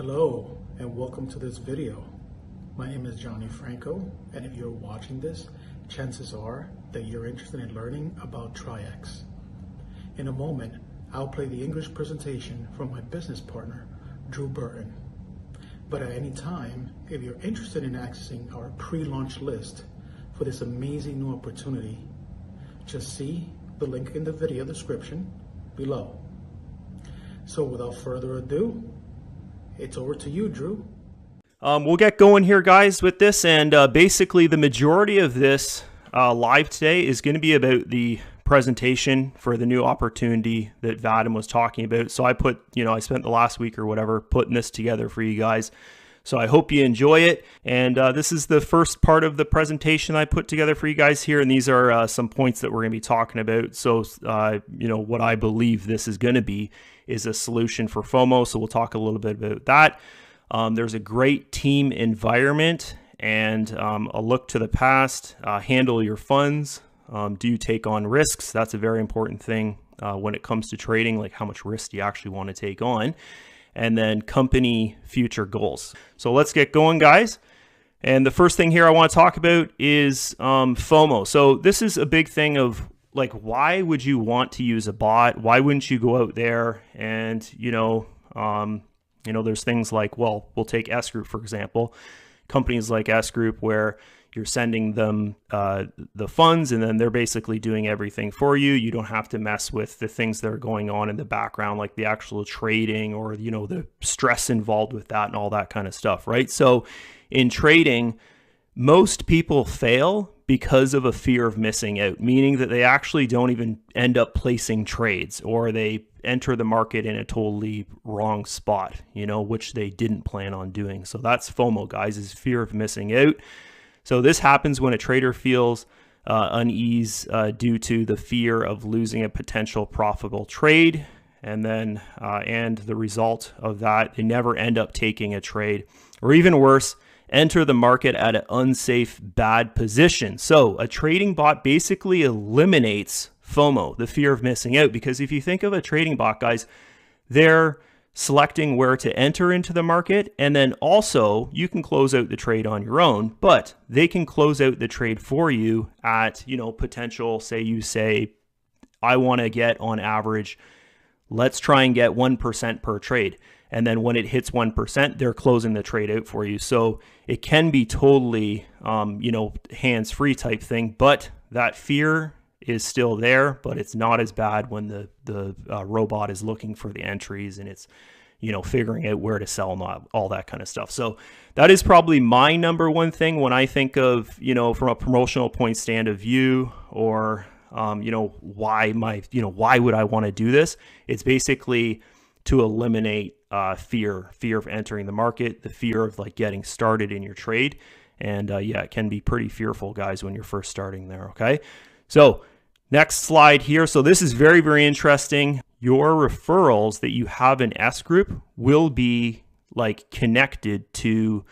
Hello and welcome to this video. My name is Johnny Franco, and if you're watching this, chances are that you're interested in learning about Traiex. In a moment, I'll play the English presentation from my business partner, Drew Burton. But at any time, if you're interested in accessing our pre-launch list for this amazing new opportunity, just see the link in the video description below. So without further ado, it's over to you, Drew. We'll get going here, guys, with this, and basically the majority of this live today is going to be about the presentation for the new opportunity that Vadim was talking about. So I spent the last week or whatever putting this together for you guys. So I hope you enjoy it. And this is the first part of the presentation I put together for you guys here. And these are some points that we're going to be talking about. So, what I believe this is going to be is a solution for FOMO. So we'll talk a little bit about that. There's a great team environment and a look to the past. Handle your funds. Do you take on risks? That's a very important thing when it comes to trading, like how much risk do you actually want to take on? And then company future goals. So let's get going, guys. And the first thing here I want to talk about is FOMO. So this is a big thing of like, why would you want to use a bot? Why wouldn't you go out there and, there's things like, well, we'll take S Group, for example, companies like S Group where you're sending them the funds and then they're basically doing everything for you. You don't have to mess with the things that are going on in the background, like the actual trading or, the stress involved with that and all that kind of stuff, right? So in trading, most people fail because of a fear of missing out, meaning that they actually don't even end up placing trades, or they enter the market in a totally wrong spot, which they didn't plan on doing. So that's FOMO, guys, is fear of missing out. So this happens when a trader feels unease due to the fear of losing a potential profitable trade. And then, and the result of that, they never end up taking a trade, or even worse, enter the market at an unsafe, bad position. So a trading bot basically eliminates FOMO, the fear of missing out, because if you think of a trading bot, guys, they're selecting where to enter into the market, and then also you can close out the trade on your own, but they can close out the trade for you at, potential, say I want to get on average, let's try and get 1% per trade. And then when it hits 1%, they're closing the trade out for you. So it can be totally, hands-free type thing, but that fear is still there, but it's not as bad when the robot is looking for the entries and it's, figuring out where to sell and all that kind of stuff. So that is probably my number one thing when I think of, from a promotional point stand of view, or, why would I want to do this? It's basically to eliminate fear of entering the market, the fear of like getting started in your trade. And it can be pretty fearful, guys, when you're first starting there. Okay. So next slide here. So this is very, very interesting. Your referrals that you have in S Group will be like connected to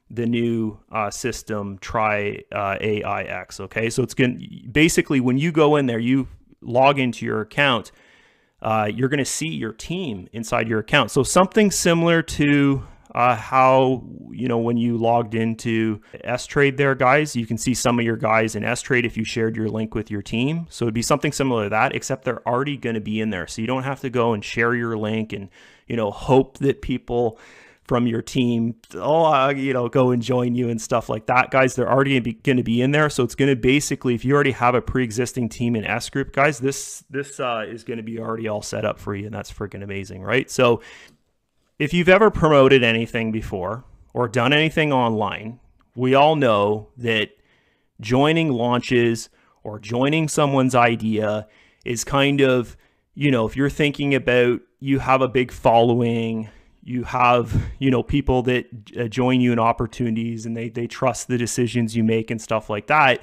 the new system Traiex. Okay. So it's going to basically, when you go in there, you log into your account, you're going to see your team inside your account. So something similar to how, when you logged into S-Trade there, guys, you can see some of your guys in S-Trade if you shared your link with your team. So it'd be something similar to that, except they're already going to be in there. So you don't have to go and share your link and, hope that people from your team, go and join you and stuff like that, guys. They're already going to be in there. So it's going to basically, if you already have a pre-existing team in S Group, guys, this is going to be already all set up for you. And that's freaking amazing, right? So if you've ever promoted anything before or done anything online, we all know that joining launches or joining someone's idea is kind of, if you're thinking about, you have a big following, you have, people that join you in opportunities and they trust the decisions you make and stuff like that,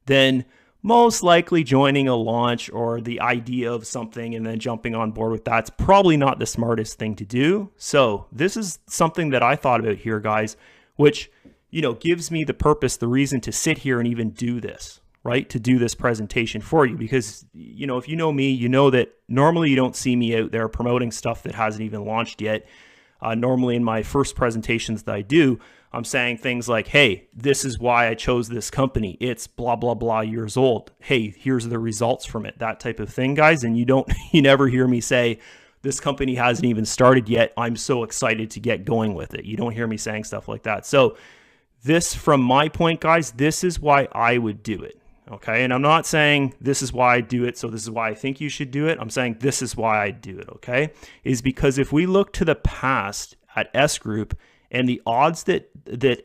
then most likely joining a launch or the idea of something and then jumping on board with that's probably not the smartest thing to do. So this is something that I thought about here, guys, which, gives me the purpose, the reason to sit here and even do this, right? To do this presentation for you, because, if you know me, you know that normally you don't see me out there promoting stuff that hasn't even launched yet. Normally in my first presentations that I do, I'm saying things like, hey, this is why I chose this company. It's blah, blah, blah years old. Hey, here's the results from it, that type of thing, guys. And you never hear me say, this company hasn't even started yet. I'm so excited to get going with it. You don't hear me saying stuff like that. So this, from my point, guys, this is why I would do it. Okay. And I'm not saying this is why I do it, so this is why I think you should do it. I'm saying this is why I do it. Okay. Is because if we look to the past at S Group and the odds that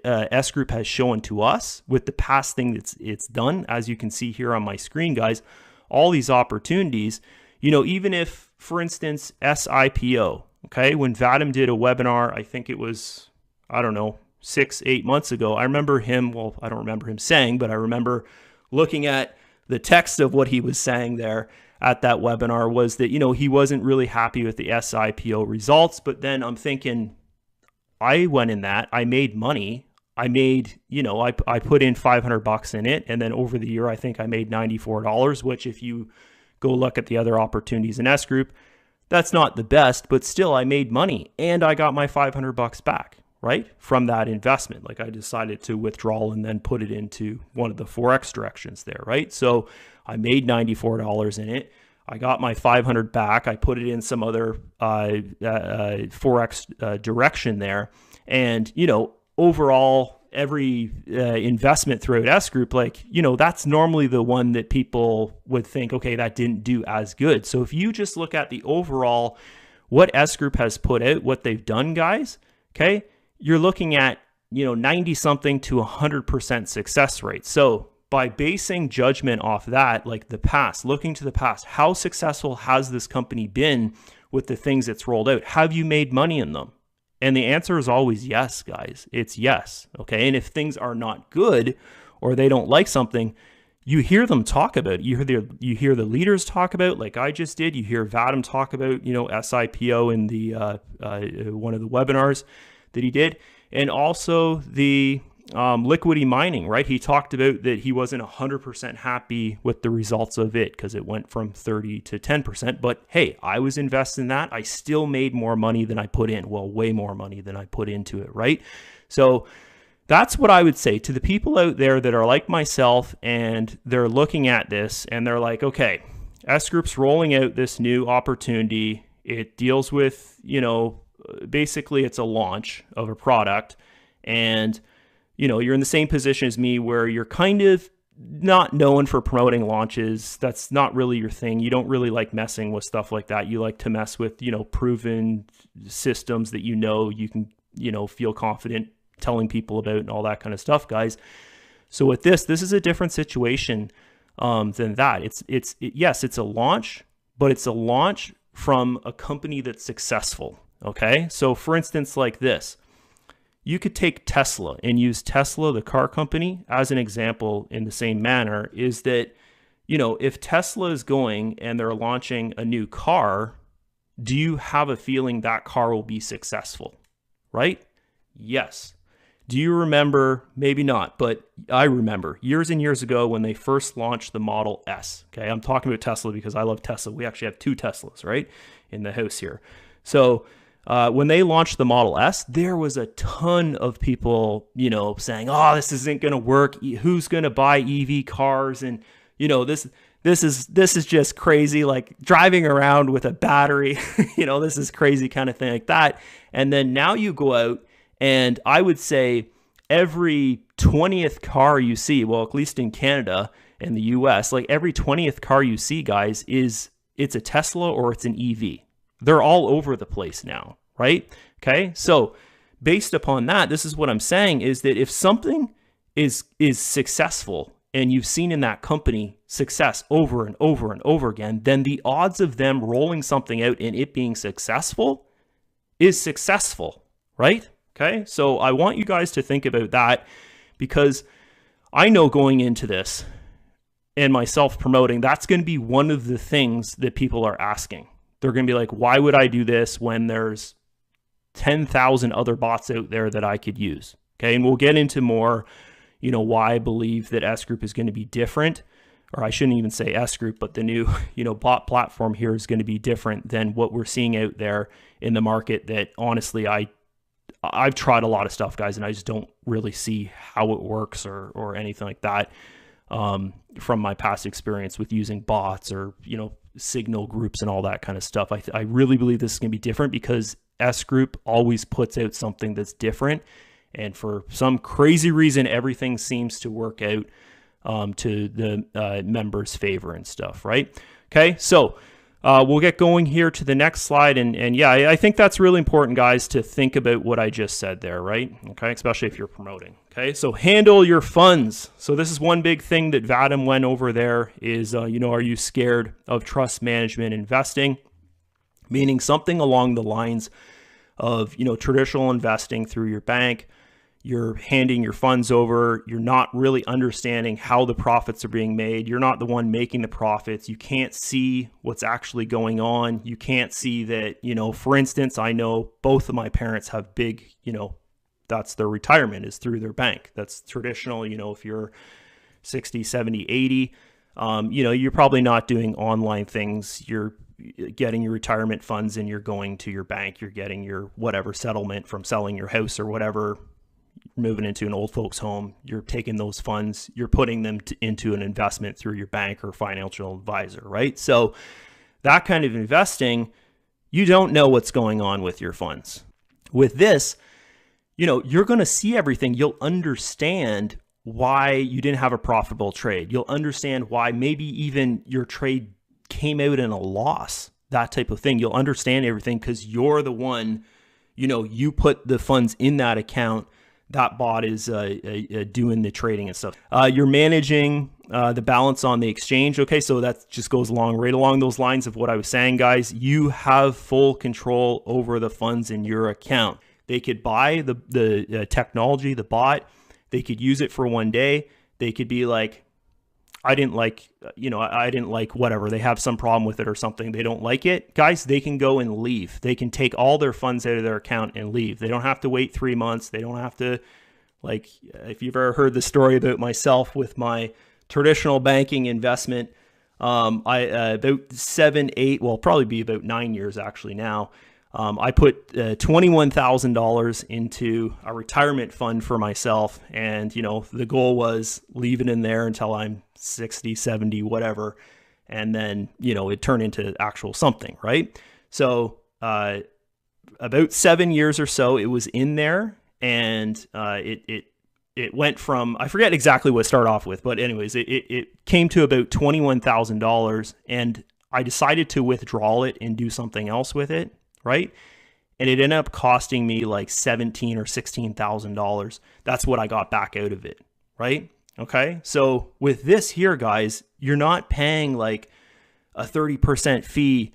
S Group has shown to us with the past thing it's done, as you can see here on my screen, guys, all these opportunities, even if, for instance, SIPO, okay, when Vadim did a webinar, I think it was, 6-8 months ago, I remember him, well, I don't remember him saying, but I remember looking at the text of what he was saying there at that webinar was that, he wasn't really happy with the SIPO results. But then I'm thinking, I went in that, I made money. I made, I put in $500 in it. And then over the year, I think I made $94, which if you go look at the other opportunities in S Group, that's not the best, but still I made money and I got my $500 back, right? From that investment. Like I decided to withdraw and then put it into one of the Forex directions there, right? So I made $94 in it. I got my 500 back. I put it in some other Forex direction there. And, overall, every investment throughout S Group, that's normally the one that people would think, okay, that didn't do as good. So if you just look at the overall, what S Group has put out, what they've done, guys, okay, you're looking at, 90 something to 100% success rate. So by basing judgment off that, like the past, looking to the past, how successful has this company been with the things it's rolled out? Have you made money in them? And the answer is always yes, guys. It's yes. Okay. And if things are not good or they don't like something, you hear them talk about it. You hear the leaders talk about, like I just did. You hear Vadim talk about, SIPO in the one of the webinars that he did. And also the liquidity mining, right? He talked about that he wasn't 100% happy with the results of it because it went from 30 to 10%. But hey, I was invested in that. I still made more money than I put in. Well, way more money than I put into it, right? So that's what I would say to the people out there that are like myself and they're looking at this and they're like, okay, S Group's rolling out this new opportunity. It deals with, basically it's a launch of a product and you're in the same position as me where you're kind of not known for promoting launches. That's not really your thing. You don't really like messing with stuff like that. You like to mess with, proven systems that you can, feel confident telling people about and all that kind of stuff, guys. So with this is a different situation than that. Yes, it's a launch, but it's a launch from a company that's successful. Okay. So for instance, like this, you could take Tesla and use Tesla, the car company, as an example in the same manner, is that, if Tesla is going and they're launching a new car, do you have a feeling that car will be successful, right? Yes. Do you remember? Maybe not, but I remember years and years ago when they first launched the Model S. Okay, I'm talking about Tesla because I love Tesla. We actually have 2 Teslas, right, in the house here. So when they launched the Model S, there was a ton of people, saying, "Oh, this isn't going to work. Who's going to buy EV cars?" And this is just crazy. Like driving around with a battery, this is crazy kind of thing like that. And then now you go out, and I would say every 20th car you see, well, at least in Canada and the US, like every 20th car you see, guys, it's a Tesla or it's an EV. They're all over the place now, right? Okay. So based upon that, this is what I'm saying is that if something is successful and you've seen in that company success over and over and over again, then the odds of them rolling something out and it being successful is successful, right? Okay. So I want you guys to think about that because I know going into this and myself promoting, that's going to be one of the things that people are asking. They're going to be like, why would I do this when there's 10,000 other bots out there that I could use? Okay. And we'll get into more, why I believe that S Group is going to be different or I shouldn't even say S Group, but the new, bot platform here is going to be different than what we're seeing out there in the market. That honestly, I've tried a lot of stuff, guys, and I just don't really see how it works or anything like that. From my past experience with using bots or, signal groups and all that kind of stuff. I really believe this is going to be different because S Group always puts out something that's different. And for some crazy reason, everything seems to work out to the members' favor and stuff, right? Okay, so we'll get going here to the next slide. And yeah, I think that's really important, guys, to think about what I just said there, right? Okay, especially if you're promoting. Okay, so handle your funds. So this is one big thing that Vadim went over there is, are you scared of trust management investing? Meaning something along the lines of, traditional investing through your bank. You're handing your funds over. You're not really understanding how the profits are being made. You're not the one making the profits. You can't see what's actually going on. You can't see that, for instance, I know both of my parents have big, that's their retirement is through their bank. That's traditional. If you're 60, 70, 80, you're probably not doing online things. You're getting your retirement funds and you're going to your bank. You're getting your whatever settlement from selling your house or whatever, moving into an old folks home. You're taking those funds, you're putting them into an investment through your bank or financial advisor, right? So that kind of investing, you don't know what's going on with your funds. With this, you're going to see everything. You'll understand why you didn't have a profitable trade. You'll understand why maybe even your trade came out in a loss, that type of thing. You'll understand everything because you're the one, you put the funds in that account. That bot is doing the trading and stuff. You're managing the balance on the exchange. Okay, so that just goes right along those lines of what I was saying, guys. You have full control over the funds in your account. They could buy the technology, the bot. They could use it for one day. They could be like, I didn't like whatever. They have some problem with it or something. They don't like it. Guys, they can go and leave. They can take all their funds out of their account and leave. They don't have to wait 3 months. They don't have to, if you've ever heard the story about myself with my traditional banking investment, about 7, 8, well, probably be about 9 years actually now. I put $21,000 into a retirement fund for myself. And, the goal was leave it in there until I'm 60, 70, whatever. And then, it turned into actual something, right? So about 7 years or so, it was in there. And it went from, I forget exactly what it started off with, but anyways, it came to about $21,000. And I decided to withdraw it and do something else with it. Right? And it ended up costing me like $17,000 or $16,000. That's what I got back out of it. Right? Okay. So with this here, guys, you're not paying like a 30% fee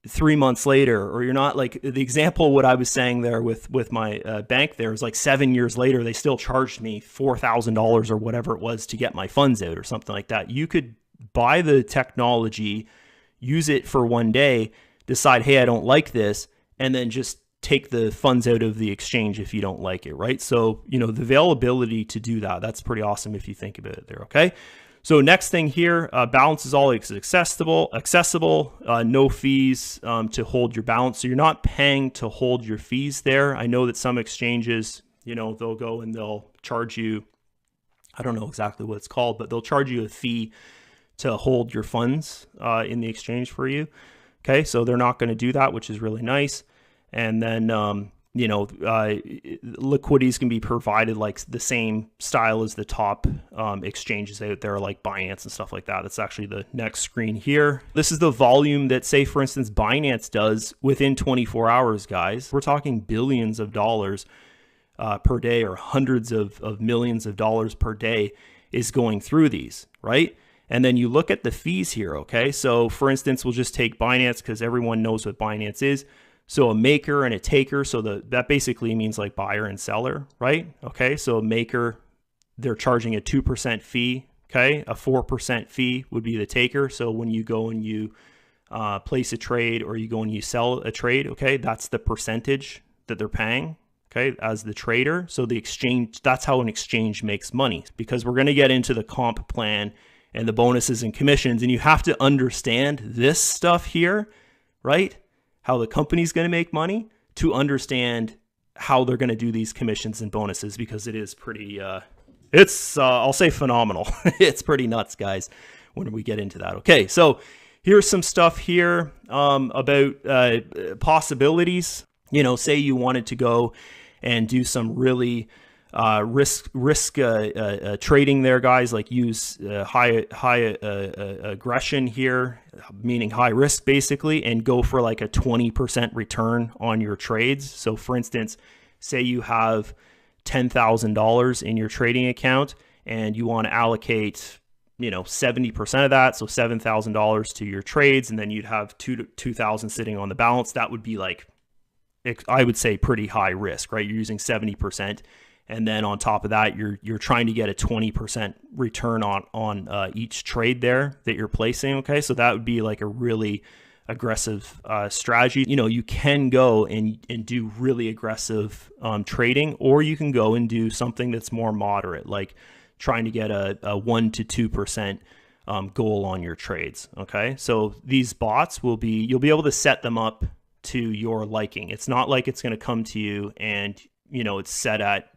3 months later, or you're not like the example, what I was saying there with my bank there is like 7 years later, they still charged me $4,000 or whatever it was to get my funds out or something like that. You could buy the technology, use it for one day, decide, hey, I don't like this, and then just take the funds out of the exchange if you don't like it, right? So, the availability to do that, that's pretty awesome if you think about it there, okay? So next thing here, balance is always accessible, no fees to hold your balance. So you're not paying to hold your fees there. I know that some exchanges, they'll go and they'll charge you, I don't know exactly what it's called, but they'll charge you a fee to hold your funds in the exchange for you. Okay, so they're not going to do that, which is really nice. And then, liquidities can be provided like the same style as the top exchanges out there, like Binance and stuff like that. That's actually the next screen here. This is the volume that, say, for instance, Binance does within 24 hours, guys. We're talking billions of dollars per day, or hundreds of millions of dollars per day is going through these, right? And then you look at the fees here, okay? So for instance, we'll just take Binance because everyone knows what Binance is. So a maker and a taker, so that basically means like buyer and seller, right? Okay, so a maker, they're charging a 2% fee, okay? A 4% fee would be the taker. So when you go and you place a trade, or you go and you sell a trade, okay, that's the percentage that they're paying, okay, as the trader. So the exchange, that's how an exchange makes money, because we're going to get into the comp plan and the bonuses and commissions. And you have to understand this stuff here, right? How the company's going to make money to understand how they're going to do these commissions and bonuses, because it is pretty, I'll say phenomenal. It's pretty nuts, guys, when we get into that. Okay, so here's some stuff here about possibilities. You know, say you wanted to go and do some really risk trading there, guys, like use high aggression here, meaning high risk basically, and go for like a 20% return on your trades. So for instance, say you have $10,000 in your trading account and you want to allocate, you know, 70% of that, so $7,000 to your trades, and then you'd have $2,000 sitting on the balance. That would be like, I would say, pretty high risk, right? You're using 70%. And then on top of that, you're trying to get a 20% return on each trade there that you're placing. Okay, so that would be like a really aggressive strategy. You know, you can go and do really aggressive trading, or you can go and do something that's more moderate, like trying to get a 1 to 2% goal on your trades. Okay, so these bots you'll be able to set them up to your liking. It's not like it's going to come to you and, you know, it's set at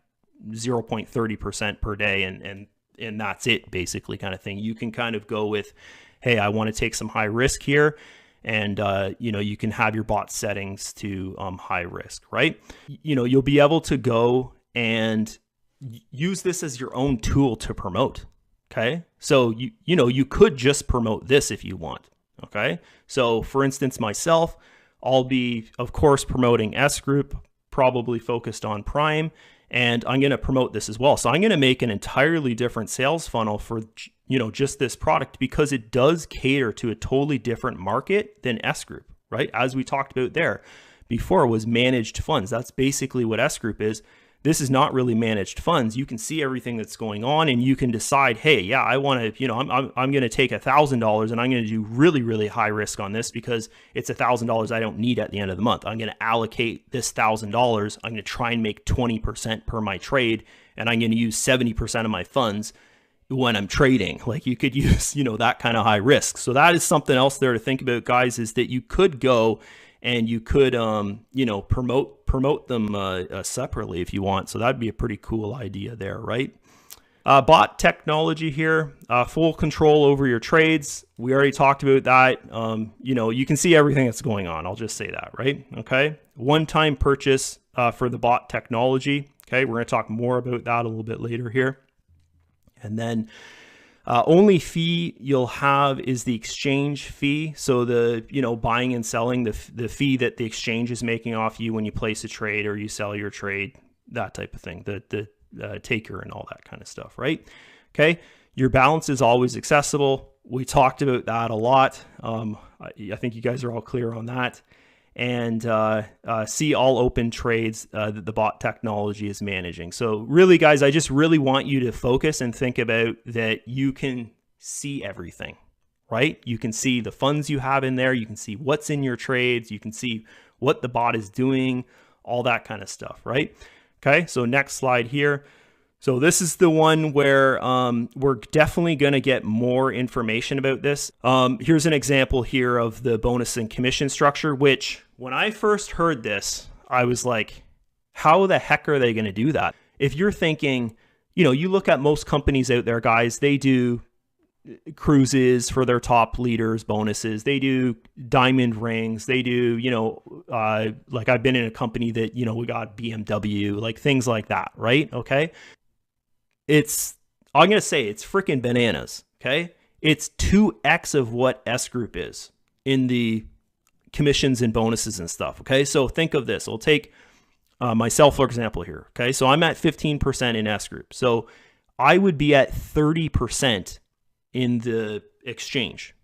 0.30% per day and that's it, basically, kind of thing. You can kind of go with, hey, I want to take some high risk here, and you know, you can have your bot settings to high risk, right? You know, you'll be able to go and use this as your own tool to promote. Okay, so you know, you could just promote this if you want. Okay, so for instance, myself, I'll be, of course, promoting S Group, probably focused on Prime, and I'm going to promote this as well. So I'm going to make an entirely different sales funnel for, you know, just this product, because it does cater to a totally different market than S Group, right? As we talked about there before, was managed funds. That's basically what S Group is. This is not really managed funds. You can see everything that's going on, and you can decide, hey, yeah, I want to, you know, I'm going to take $1,000 and I'm going to do really, really high risk on this because it's $1,000 I don't need at the end of the month. I'm going to allocate this $1,000. I'm going to try and make 20% per my trade, and I'm going to use 70% of my funds when I'm trading. Like, you could use, you know, that kind of high risk. So that is something else there to think about, guys, is that you could go and you could, you know, promote them separately if you want. So that'd be a pretty cool idea there, right? Bot technology here, full control over your trades. We already talked about that. You know, you can see everything that's going on. I'll just say that, right? Okay. One-time purchase for the bot technology. Okay. We're going to talk more about that a little bit later here. And then only fee you'll have is the exchange fee. So the, you know, buying and selling, the fee that the exchange is making off you when you place a trade or you sell your trade, that type of thing, the taker and all that kind of stuff, right? Okay. Your balance is always accessible. We talked about that a lot. I think you guys are all clear on that. And see all open trades that the bot technology is managing. So really, guys, I just really want you to focus and think about that you can see everything, right? You can see the funds you have in there. You can see what's in your trades. You can see what the bot is doing, all that kind of stuff, right? Okay, so next slide here. So this is the one where we're definitely going to get more information about this. Here's an example here of the bonus and commission structure, which when I first heard this, I was like, how the heck are they going to do that? If you're thinking, you know, you look at most companies out there, guys, they do cruises for their top leaders, bonuses. They do diamond rings. They do, you know, like I've been in a company that, you know, we got BMW, like things like that, right? Okay. I'm going to say it's freaking bananas. Okay. It's 2x of what S Group is in the commissions and bonuses and stuff. Okay. So think of this. I'll take myself, for example, here. Okay. So I'm at 15% in S Group. So I would be at 30% in the exchange.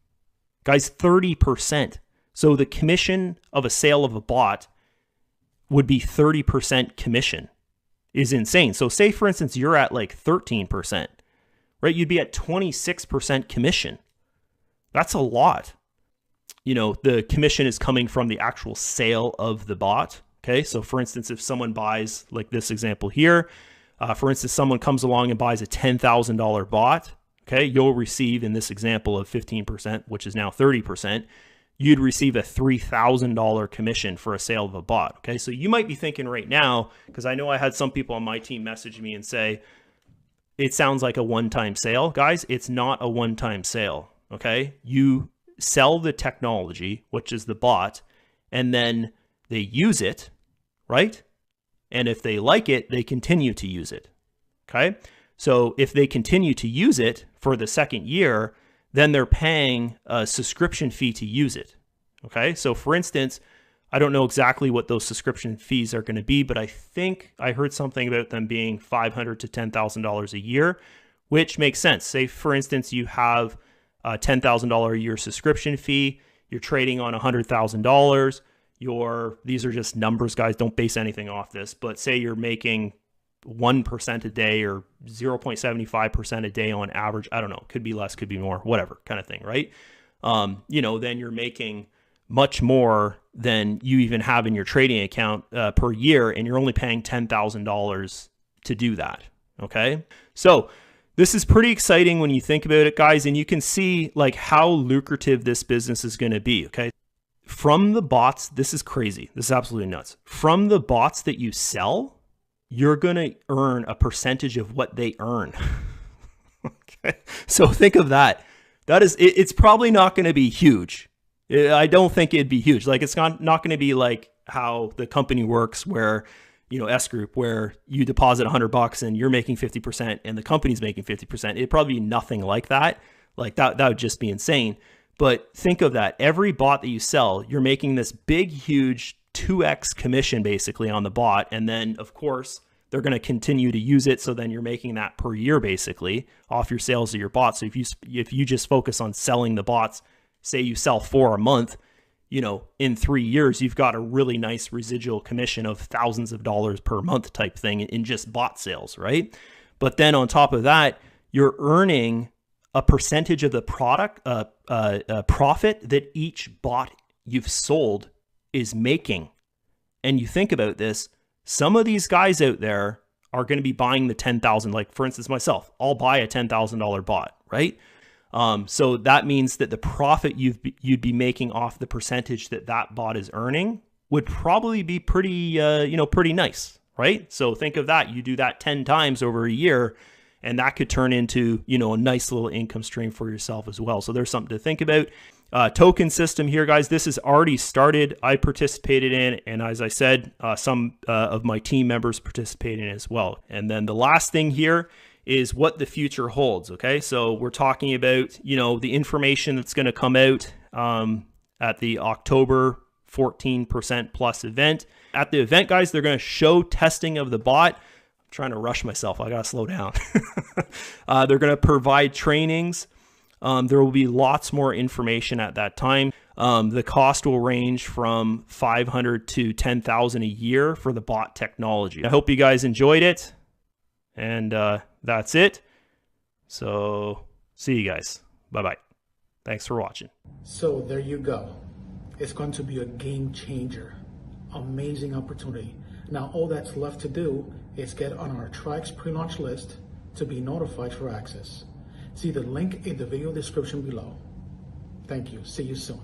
Guys, 30%. So the commission of a sale of a bot would be 30% commission. Is insane. So say, for instance, you're at like 13%, right? You'd be at 26% commission. That's a lot. You know, the commission is coming from the actual sale of the bot. Okay. So for instance, if someone buys, like this example here, for instance, someone comes along and buys a $10,000 bot. okay, you'll receive, in this example of 15%, which is now 30%, you'd receive a $3,000 commission for a sale of a bot. Okay, so you might be thinking right now, because I know I had some people on my team message me and say, it sounds like a one-time sale. Guys, it's not a one-time sale. Okay, you sell the technology, which is the bot, and then they use it, right? And if they like it, they continue to use it. Okay, so if they continue to use it for the second year, then they're paying a subscription fee to use it. Okay, so for instance, I don't know exactly what those subscription fees are going to be, but I think I heard something about them being $500 to $10,000 a year, which makes sense. Say, for instance, you have a $10,000 a year subscription fee, you're trading on $100,000. These are just numbers, guys. Don't base anything off this, but say you're making 1% a day or 0.75% a day on average. I don't know. Could be less, could be more, whatever kind of thing, right? Then you're making much more than you even have in your trading account per year, and you're only paying $10,000 to do that. Okay, so this is pretty exciting when you think about it, guys, and you can see like how lucrative this business is going to be. Okay, from the bots, this is crazy. This is absolutely nuts. From the bots that you sell, you're going to earn a percentage of what they earn. Okay, so think of that. It's probably not going to be huge. I don't think it'd be huge. Like, it's not going to be like how the company works where, S Group, where you deposit $100 and you're making 50% and the company's making 50%. It'd probably be nothing like that. Like that would just be insane. But think of that. Every bot that you sell, you're making this big, huge 2x commission basically on the bot. And then of course, they're going to continue to use it. So then you're making that per year basically off your sales of your bots. So if you just focus on selling the bots, say you sell 4 a month, in 3 years, you've got a really nice residual commission of thousands of dollars per month type thing in just bot sales, right? But then on top of that, you're earning a percentage of the product, profit that each bot you've sold is making. And you think about this, some of these guys out there are going to be buying the 10,000, like for instance, myself, I'll buy a $10,000 bot, right? So that means that the profit you'd be making off the percentage that bot is earning would probably be pretty, pretty nice, right? So think of that. You do that 10 times over a year, and that could turn into, a nice little income stream for yourself as well. So there's something to think about. Token system here, guys. This has already started. I participated in, and as I said, some of my team members participated in as well. And then the last thing here is what the future holds. Okay, so we're talking about the information that's going to come out at the October 14% plus event. At the event, guys, they're going to show testing of the bot. I'm trying to rush myself. I got to slow down. They're going to provide trainings. There will be lots more information at that time. The cost will range from $500 to $10,000 a year for the bot technology. I hope you guys enjoyed it. And that's it. So see you guys. Bye-bye. Thanks for watching. So there you go. It's going to be a game changer. Amazing opportunity. Now all that's left to do is get on our Traiex pre-launch list to be notified for access. See the link in the video description below. Thank you. See you soon.